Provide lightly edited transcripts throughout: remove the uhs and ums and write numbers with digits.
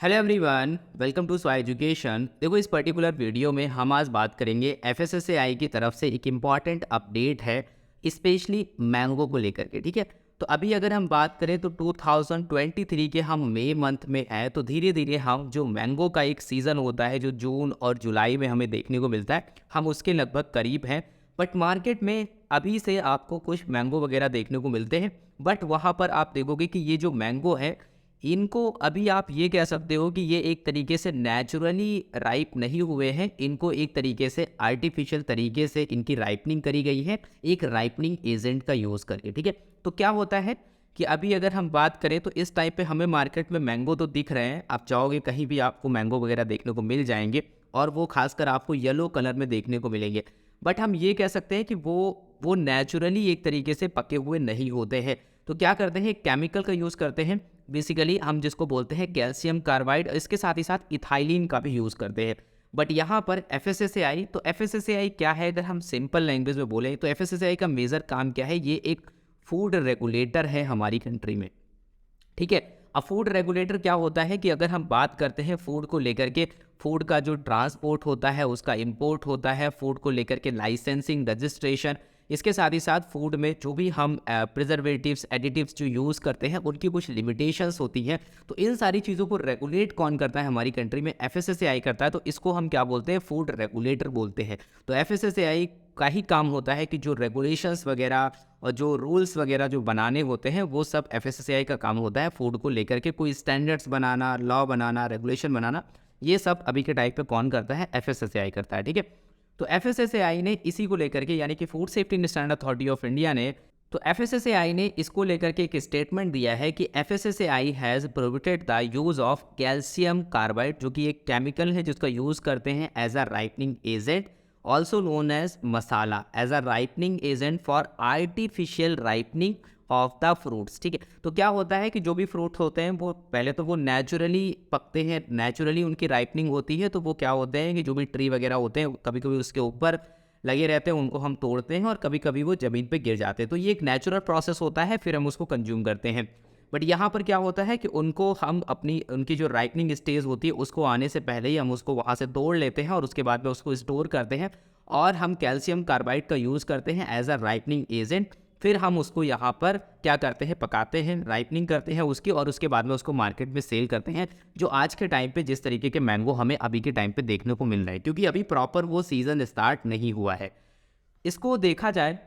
Hello everyone, welcome to Swai education. देखो, इस particular video में हम आज बात करेंगे एफएसएसएआई की तरफ से एक इम्पॉर्टेंट अपडेट है, स्पेशली मैंगो को लेकर के। ठीक है, तो अभी अगर हम बात करें तो 2023 के हम मई मंथ में हैं, तो धीरे धीरे हम जो मैंगो का एक सीज़न होता है जो जून और जुलाई में हमें देखने को मिलता है, हम उसके लगभग करीब हैं। बट मार्केट में अभी से आपको कुछ मैंगो वगैरह देखने को मिलते हैं, बट वहाँ पर आप देखोगे कि ये जो मैंगो है, इनको अभी आप ये कह सकते हो कि ये एक तरीके से नेचुरली राइप नहीं हुए हैं। इनको एक तरीके से आर्टिफिशियल तरीके से इनकी राइपनिंग करी गई है, एक राइपनिंग एजेंट का यूज़ करके। ठीक है, तो क्या होता है कि अभी अगर हम बात करें तो इस टाइप पे हमें मार्केट में मैंगो तो दिख रहे हैं, आप चाहोगे कहीं भी आपको मैंगो वगैरह देखने को मिल जाएंगे, और वो खासकर आपको येलो कलर में देखने को मिलेंगे। बट हम ये कह सकते हैं कि वो नेचुरली एक तरीके से पके हुए नहीं होते हैं। तो क्या करते हैं, केमिकल का यूज़ करते हैं, बेसिकली हम जिसको बोलते हैं कैल्शियम कार्बाइड, इसके साथ ही साथ इथाइलिन का भी यूज़ करते हैं। बट यहाँ पर एफएसएसएआई, तो एफएसएसएआई क्या है, अगर हम सिंपल लैंग्वेज में बोलें तो एफएसएसएआई का मेजर काम क्या है, ये एक फूड रेगुलेटर है हमारी कंट्री में। ठीक है, अब फूड रेगुलेटर क्या होता है कि अगर हम बात करते हैं फूड को लेकर के, फूड का जो ट्रांसपोर्ट होता है, उसका इंपोर्ट होता है, फूड को लेकर के लाइसेंसिंग, रजिस्ट्रेशन, इसके साथ ही साथ फूड में जो भी हम प्रिजर्वेटिव्स, एडिटिव्स जो यूज़ करते हैं, उनकी कुछ लिमिटेशंस होती हैं। तो इन सारी चीज़ों को रेगुलेट कौन करता है हमारी कंट्री में, एफएसएसएआई करता है। तो इसको हम क्या बोलते हैं, फूड रेगुलेटर बोलते हैं। तो एफएसएसएआई का ही काम होता है कि जो रेगुलेशंस वगैरह और जो रूल्स वगैरह जो बनाने होते हैं, वो सब एफएसएसएआई का काम होता है। फूड को लेकर के कोई स्टैंडर्ड्स बनाना, लॉ बनाना, रेगुलेशन बनाना, ये सब अभी के टाइम पे कौन करता है, एफएसएसएआई करता है। ठीक है, तो एफएसएसएआई ने इसी को लेकर के, यानी कि food safety and standard authority of India ने, तो एफएसएसएआई ने इसको लेकर के एक स्टेटमेंट दिया है कि FSSAI has prohibited the use of calcium carbide, जो कि एक केमिकल है जिसका यूज़ करते हैं as a ripening agent, also known as masala, as a ripening agent for artificial ripening of the fruits. ठीक है, तो क्या होता है कि जो भी फ्रूट्स होते हैं वो पहले तो वो नेचुरली पकते हैं, नेचुरली उनकी राइपनिंग होती है। तो वो क्या होते हैं कि जो भी ट्री वगैरह होते हैं, कभी कभी उसके ऊपर लगे रहते हैं, उनको हम तोड़ते हैं और कभी कभी वो ज़मीन पे गिर जाते हैं। तो ये एक नेचुरल प्रोसेस होता है, फिर हम उसको कंज्यूम करते हैं। बट यहाँ पर क्या होता है कि उनको हम अपनी, उनकी जो राइपनिंग स्टेज होती है उसको आने से पहले ही हम उसको वहाँ से तोड़ लेते हैं और उसके बाद में उसको स्टोर करते हैं, और हम कैल्शियम कार्बाइड का यूज़ करते हैं एज अ राइपनिंग एजेंट। फिर हम उसको यहाँ पर क्या करते हैं, पकाते हैं, राइपनिंग करते हैं उसकी, और उसके बाद में उसको मार्केट में सेल करते हैं। जो आज के टाइम पे जिस तरीके के मैंगो हमें अभी के टाइम पे देखने को मिल रहा है, क्योंकि अभी प्रॉपर वो सीज़न स्टार्ट नहीं हुआ है। इसको देखा जाए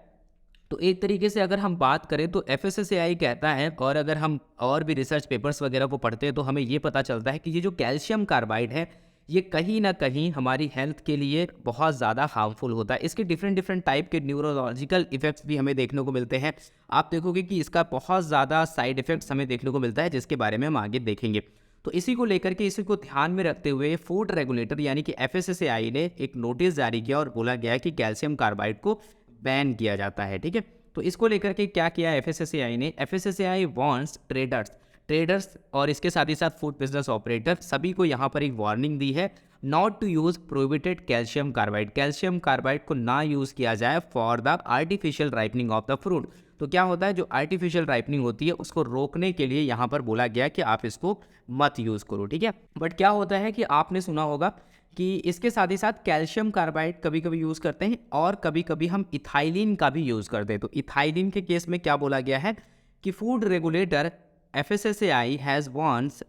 तो एक तरीके से अगर हम बात करें तो एफएसएसएआई कहता है, और अगर हम और भी रिसर्च पेपर्स वगैरह को पढ़ते हैं तो हमें ये पता चलता है कि ये जो कैल्शियम कार्बाइड है, ये कहीं ना कहीं हमारी हेल्थ के लिए बहुत ज़्यादा हार्मफुल होता है। इसके डिफरेंट डिफरेंट टाइप के न्यूरोलॉजिकल इफेक्ट्स भी हमें देखने को मिलते हैं। आप देखोगे कि इसका बहुत ज़्यादा साइड इफेक्ट्स हमें देखने को मिलता है, जिसके बारे में हम आगे देखेंगे। तो इसी को लेकर के, इसी को ध्यान में रखते हुए फूड रेगुलेटर यानी कि एफएसएसएआई ने एक नोटिस जारी किया और बोला गया कि कैल्शियम कार्बाइड को बैन किया जाता है। ठीक है, तो इसको लेकर के क्या किया एफएसएसएआई ने, एफएसएसएआई वांट्स ट्रेडर्स और इसके साथ ही साथ फूड बिजनेस ऑपरेटर, सभी को यहाँ पर एक वार्निंग दी है, not to use prohibited calcium carbide, calcium carbide को ना यूज़ किया जाए for the artificial ripening of the fruit. तो क्या होता है, जो आर्टिफिशियल राइपनिंग होती है उसको रोकने के लिए यहाँ पर बोला गया कि आप इसको मत यूज़ करो। ठीक है, बट क्या होता है कि आपने सुना होगा कि इसके साथ ही साथ कैल्शियम कार्बाइड कभी कभी यूज़ करते हैं, और कभी कभी हम इथाइलिन का भी यूज़ करते हैं। तो इथाइलिन के केस में क्या बोला गया है कि food regulator FSSAI has wants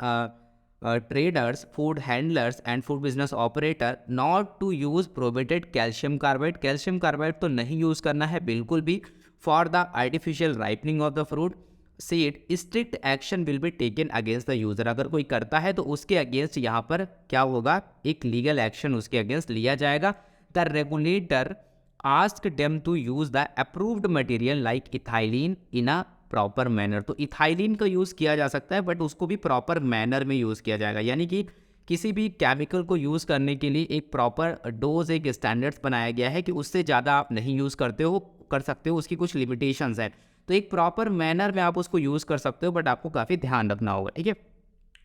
traders, food handlers and food business operator not to use prohibited calcium carbide, calcium carbide तो नहीं यूज़ करना है बिल्कुल भी, for the artificial ripening of the fruit seed, strict action will be taken against the user। अगर कोई करता है तो उसके अगेंस्ट यहाँ पर क्या होगा, एक लीगल एक्शन उसके अगेंस्ट लिया जाएगा। The regulator ask them to use the approved material like ethylene in a proper manner. तो इथाइलिन का यूज़ किया जा सकता है, बट उसको भी प्रॉपर मैनर में यूज़ किया जाएगा, यानी कि किसी भी केमिकल को यूज़ करने के लिए एक प्रॉपर डोज, एक स्टैंडर्ड्स बनाया गया है कि उससे ज़्यादा आप नहीं यूज़ कर सकते हो, उसकी कुछ लिमिटेशंस है। तो एक प्रॉपर मैनर में आप उसको यूज़ कर सकते हो, बट आपको काफ़ी ध्यान रखना होगा। ठीक है,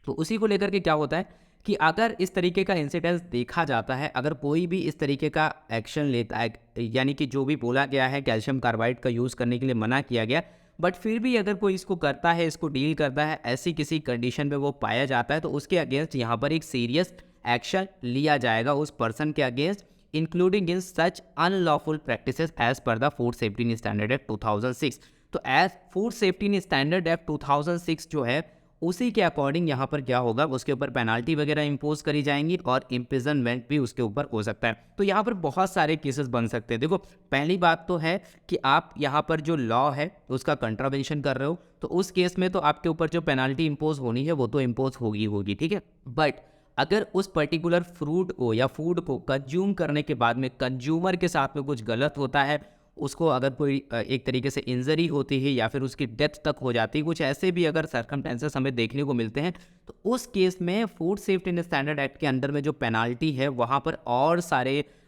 तो उसी को लेकर के क्या होता है कि अगर इस तरीके का इंसिडेंस देखा जाता है, अगर कोई भी इस तरीके का एक्शन लेता है, यानी कि जो भी बोला गया है कैल्शियम कार्बाइड का यूज़ करने के लिए मना किया गया, बट फिर भी अगर कोई इसको करता है, इसको डील करता है, ऐसी किसी कंडीशन में वो पाया जाता है, तो उसके अगेंस्ट यहाँ पर एक सीरियस एक्शन लिया जाएगा उस पर्सन के against, including in such unlawful practices as per the food safety standard act 2006। तो as food safety standard act 2006 जो है उसी के अकॉर्डिंग यहाँ पर क्या होगा, उसके ऊपर पेनाल्टी वगैरह इंपोज करी जाएंगी और इम्प्रिजनमेंट भी उसके ऊपर हो सकता है। तो यहाँ पर बहुत सारे केसेस बन सकते हैं। देखो, पहली बात तो है कि आप यहाँ पर जो लॉ है उसका कंट्रावेंशन कर रहे हो, तो उस केस में तो आपके ऊपर जो पेनाल्टी इंपोज होनी है वो तो इंपोज होगी, ठीक है। बट अगर उस पर्टिकुलर फ्रूट को या फूड को कंज्यूम करने के बाद में कंज्यूमर के साथ में कुछ गलत होता है, उसको अगर कोई एक तरीके से इंजरी होती है या फिर उसकी डेथ तक हो जाती है, कुछ ऐसे भी अगर सर्कमस्टेंसेस हमें देखने को मिलते हैं, तो उस केस में food safety and standard act के अंडर में जो पेनाल्टी है वहाँ पर और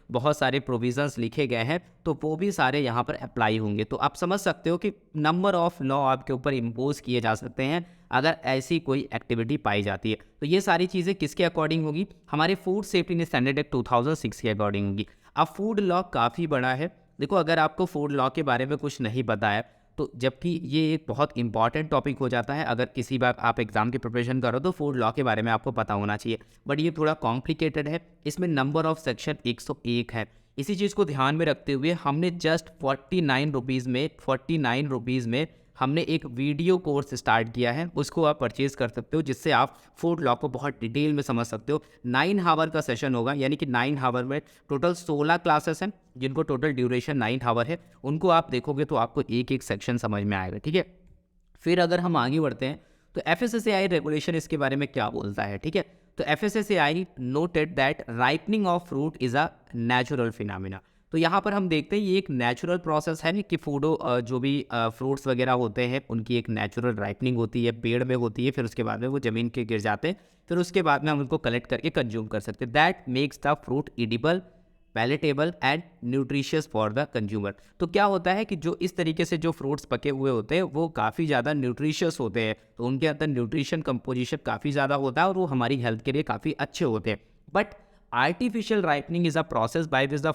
बहुत सारे प्रोविजंस लिखे गए हैं, तो वो भी सारे यहाँ पर अप्लाई होंगे। तो आप समझ सकते हो कि नंबर ऑफ लॉ आपके ऊपर इम्पोज किए जा सकते हैं अगर ऐसी कोई एक्टिविटी पाई जाती है। तो ये सारी चीज़ें किसके अकॉर्डिंग होगी, हमारे food safety and standard act 2006 के अकॉर्डिंग होगी। अब फूड लॉ काफ़ी बड़ा है। देखो, अगर आपको फूड लॉ के बारे में कुछ नहीं पता है, तो जबकि ये एक बहुत इंपॉर्टेंट टॉपिक हो जाता है, अगर किसी बार आप एग्जाम की प्रिपरेशन करो तो फूड लॉ के बारे में आपको पता होना चाहिए, बट ये थोड़ा कॉम्प्लिकेटेड है। इसमें नंबर ऑफ सेक्शन 101 है। इसी चीज़ को ध्यान में रखते हुए हमने जस्ट 49 रुपीज़ में हमने एक वीडियो कोर्स स्टार्ट किया है, उसको आप परचेज़ कर सकते हो, जिससे आप फूड लॉ को बहुत डिटेल में समझ सकते हो। 9 हावर का सेशन होगा, यानी कि 9 हावर में टोटल 16 क्लासेस हैं, जिनको टोटल ड्यूरेशन 9 हावर है। उनको आप देखोगे तो आपको एक एक सेक्शन समझ में आएगा, ठीक है। फिर अगर हम आगे बढ़ते हैं तो FSSAI रेगुलेशन इसके बारे में क्या बोलता है, ठीक है। तो FSSAI noted that ripening of fruit is a natural phenomena. तो यहाँ पर हम देखते हैं ये एक नेचुरल प्रोसेस है कि जो भी फ्रूट्स वगैरह होते हैं उनकी एक नेचुरल राइपनिंग होती है, पेड़ में होती है, फिर उसके बाद में वो ज़मीन के गिर जाते हैं, फिर उसके बाद में हम उनको कलेक्ट करके कंज्यूम कर सकते हैं। That makes the fruit edible, palatable and nutritious for the consumer. तो क्या होता है कि जो इस तरीके से जो फ्रूट्स पके हुए होते हैं वो काफ़ी ज़्यादा न्यूट्रिशियस होते हैं, तो उनके अंदर न्यूट्रिशन कंपोजिशन काफ़ी ज़्यादा होता है और वो हमारी हेल्थ के लिए काफ़ी अच्छे होते हैं। But artificial ripening is a process by which the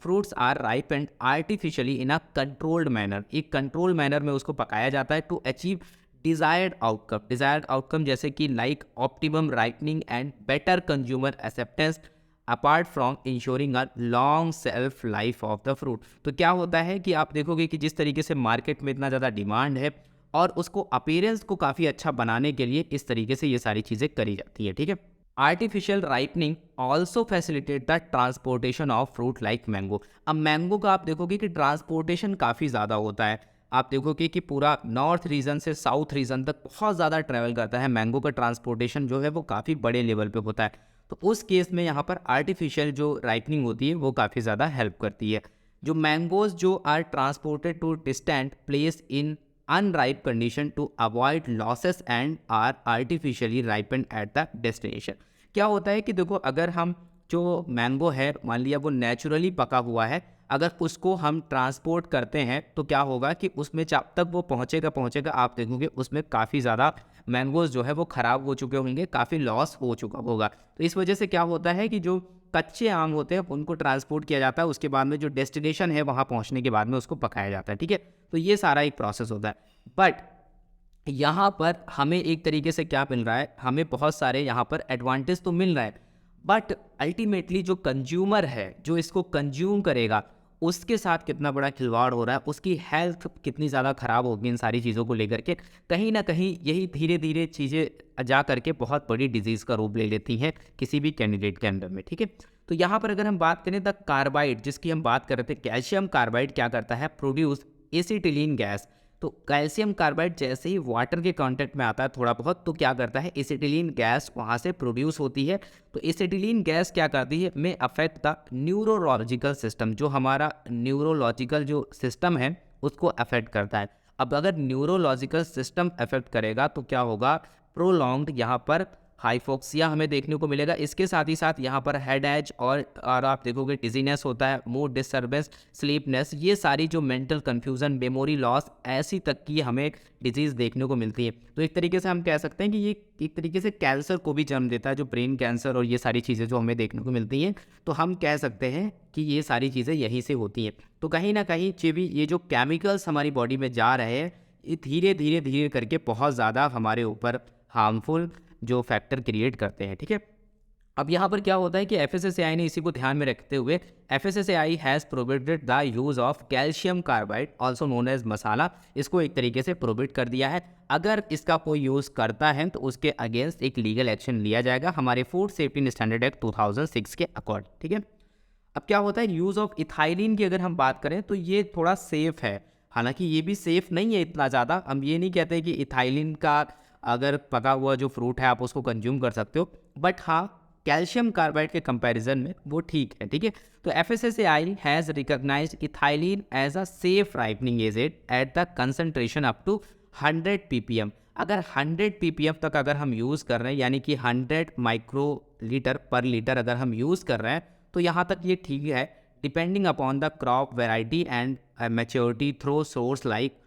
fruits are ripened artificially in a controlled manner. एक कंट्रोल मैनर में उसको पकाया जाता है टू अचीव डिजायर्ड आउटकम जैसे कि like optimum ripening and better consumer acceptance apart from ensuring a long self life of the fruit. तो क्या होता है कि आप देखोगे कि जिस तरीके से मार्केट में इतना ज़्यादा डिमांड है और उसको अपीयरेंस को काफ़ी अच्छा बनाने के लिए इस तरीके से ये सारी चीज़ें करी जाती है, ठीक है। Artificial ripening also facilitate the transportation of fruit like mango. अब मैंगो का आप देखोगे कि ट्रांसपोर्टेशन काफ़ी ज़्यादा होता है। आप देखोगे कि पूरा नॉर्थ रीजन से साउथ रीजन तक बहुत ज़्यादा ट्रैवल करता है। मैंगो का ट्रांसपोर्टेशन जो है वो काफ़ी बड़े लेवल पे होता है। तो उस केस में यहाँ पर आर्टिफिशियल जो राइपनिंग होती है वो काफ़ी ज़्यादा हेल्प करती है। जो मैंगोज जो are transported to distant place in unripe condition to avoid losses and are artificially ripened at the destination. क्या होता है कि देखो, अगर हम जो मैंगो है मान लिया वो नेचुरली पका हुआ है, अगर उसको हम ट्रांसपोर्ट करते हैं तो क्या होगा कि उसमें जब तक वो पहुंचेगा आप देखोगे उसमें काफ़ी ज़्यादा मैंगोज जो है वो ख़राब हो चुके होंगे, काफ़ी लॉस हो चुका होगा। तो इस वजह से क्या होता है कि जो कच्चे आम होते हैं उनको ट्रांसपोर्ट किया जाता है, उसके बाद में जो डेस्टिनेशन है वहाँ पहुँचने के बाद में उसको पकाया जाता है, ठीक है। तो ये सारा एक प्रोसेस होता है। बट यहाँ पर हमें एक तरीके से क्या मिल रहा है, हमें बहुत सारे यहाँ पर एडवांटेज तो मिल रहा है, बट अल्टीमेटली जो कंज्यूमर है जो इसको कंज्यूम करेगा उसके साथ कितना बड़ा खिलवाड़ हो रहा है, उसकी हेल्थ कितनी ज़्यादा ख़राब होगी इन सारी चीज़ों को लेकर के। कहीं ना कहीं यही धीरे धीरे चीज़ें जा करके बहुत बड़ी डिजीज़ का रूप ले लेती हैं किसी भी कैंडिडेट के अंदर में, ठीक है। तो यहाँ पर अगर हम बात करें द कार्बाइड जिसकी हम बात कर रहे थे, कैल्शियम कार्बाइड क्या करता है, प्रोड्यूस एसिटिलीन गैस। तो कैल्शियम कार्बाइड जैसे ही वाटर के कांटेक्ट में आता है थोड़ा बहुत, तो क्या करता है, एसिटिलीन गैस वहाँ से प्रोड्यूस होती है। तो एसिटिलीन गैस क्या करती है, में अफेक्ट द न्यूरोलॉजिकल सिस्टम, जो हमारा न्यूरोलॉजिकल जो सिस्टम है उसको अफेक्ट करता है। अब अगर न्यूरोलॉजिकल सिस्टम अफेक्ट करेगा तो क्या होगा, प्रोलॉन्ग्ड यहाँ पर हाइपोक्सिया हमें देखने को मिलेगा। इसके साथ ही साथ यहाँ पर हेड एज और आप देखोगे डिजीनेस होता है, मूड डिस्टर्बेंस, स्लीपनेस, ये सारी जो मेंटल कन्फ्यूजन, मेमोरी लॉस, ऐसी तक की हमें डिजीज़ देखने को मिलती है। तो एक तरीके से हम कह सकते हैं कि ये एक तरीके से कैंसर को भी जन्म देता है, जो ब्रेन कैंसर और ये सारी चीज़ें जो हमें देखने को मिलती हैं। तो हम कह सकते हैं कि ये सारी चीज़ें यहीं से होती हैं। तो कहीं ना कहीं ये जो केमिकल्स हमारी बॉडी में जा रहे हैं, ये धीरे धीरे धीरे करके बहुत ज़्यादा हमारे ऊपर हार्मफुल जो फैक्टर क्रिएट करते हैं, ठीक है। अब यहाँ पर क्या होता है कि एफएसएसएआई ने इसी को ध्यान में रखते हुए FSSAI has prohibited the use of calcium carbide also known as masala, इसको एक तरीके से प्रोहिबिट कर दिया है। अगर इसका कोई यूज़ करता है तो उसके अगेंस्ट एक लीगल एक्शन लिया जाएगा हमारे फूड सेफ्टी स्टैंडर्ड एक्ट 2006 के अकॉर्डिंग, ठीक है। अब क्या होता है, यूज़ ऑफ इथाइलिन की अगर हम बात करें तो ये थोड़ा सेफ़ है, हालांकि ये भी सेफ़ नहीं है इतना ज़्यादा। हम ये नहीं कहते कि इथाइलिन का अगर पका हुआ जो फ्रूट है आप उसको कंज्यूम कर सकते हो, बट हाँ कैल्शियम कार्बाइड के कंपैरिजन में वो ठीक है, ठीक है। तो FSSAI has recognized ethylene as a safe ripening agent at the concentration up to 100 ppm। अगर 100 ppm तक अगर हम यूज़ कर रहे हैं, यानी कि 100 माइक्रोलीटर पर लीटर अगर हम यूज़ कर रहे हैं, तो यहाँ तक ये ठीक है, depending upon the crop variety and maturity through source like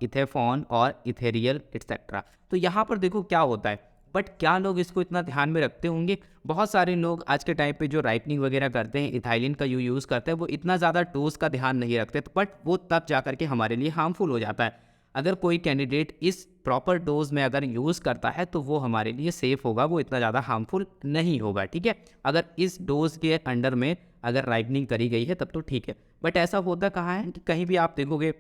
ethephon और इथेरियल एक्सेट्रा। तो यहाँ पर देखो क्या होता है, बट क्या लोग इसको इतना ध्यान में रखते होंगे? बहुत सारे लोग आज के टाइम पे जो राइपनिंग वगैरह करते हैं, इथाइलिन का यूज़ करते हैं, वो इतना ज़्यादा डोज का ध्यान नहीं रखते, तो बट वो तब जा करके हमारे लिए हार्मफुल हो जाता है। अगर कोई कैंडिडेट इस प्रॉपर डोज में अगर यूज़ करता है तो वो हमारे लिए सेफ़ होगा, वो इतना ज़्यादा हार्मफुल नहीं होगा, ठीक है। अगर इस डोज के अंडर में अगर राइपनिंग करी गई है तब तो ठीक है। बट ऐसा होता कहाँ है कि कहीं भी आप देखोगे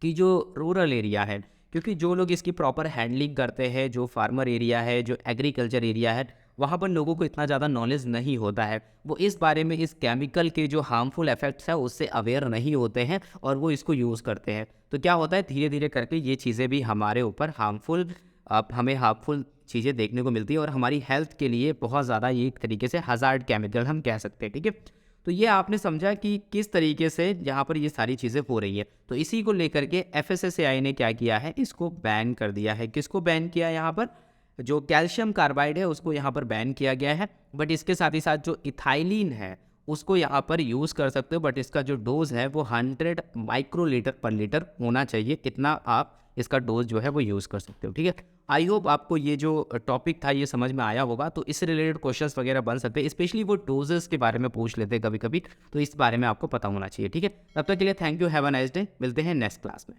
कि जो रूरल एरिया है, क्योंकि जो लोग इसकी प्रॉपर हैंडलिंग करते हैं, जो फार्मर एरिया है, जो एग्रीकल्चर एरिया है, वहाँ पर लोगों को इतना ज़्यादा नॉलेज नहीं होता है। वो इस बारे में इस केमिकल के जो हार्मफुल इफेक्ट्स हैं उससे अवेयर नहीं होते हैं और वो इसको यूज़ करते हैं। तो क्या होता है, धीरे धीरे करके ये चीज़ें भी हमारे ऊपर हमें हार्मफुल चीज़ें देखने को मिलती है और हमारी हेल्थ के लिए बहुत ज़्यादा ये एक तरीके से हज़ार्ड केमिकल हम कह सकते हैं, ठीक है। तो ये आपने समझा कि किस तरीके से यहाँ पर ये सारी चीज़ें हो रही है। तो इसी को लेकर के एफएसएसएआई ने क्या किया है, इसको बैन कर दिया है। किसको बैन किया है? यहाँ पर जो कैल्शियम कार्बाइड है उसको यहाँ पर बैन किया गया है, बट इसके साथ ही साथ जो इथाइलिन है उसको यहाँ पर यूज़ कर सकते हो, बट इसका जो डोज है वो 100 माइक्रोलीटर पर लीटर होना चाहिए, इतना आप इसका डोज जो है वो यूज़ कर सकते हो, ठीक है। आई होप आपको ये जो टॉपिक था ये समझ में आया होगा। तो इससे रिलेटेड क्वेश्चंस वगैरह बन सकते हैं, स्पेशली वो डोजेस के बारे में पूछ लेते हैं कभी कभी, तो इस बारे में आपको पता होना चाहिए, ठीक है। तब तक के लिए thank you, have a nice day, मिलते हैं नेक्स्ट क्लास में।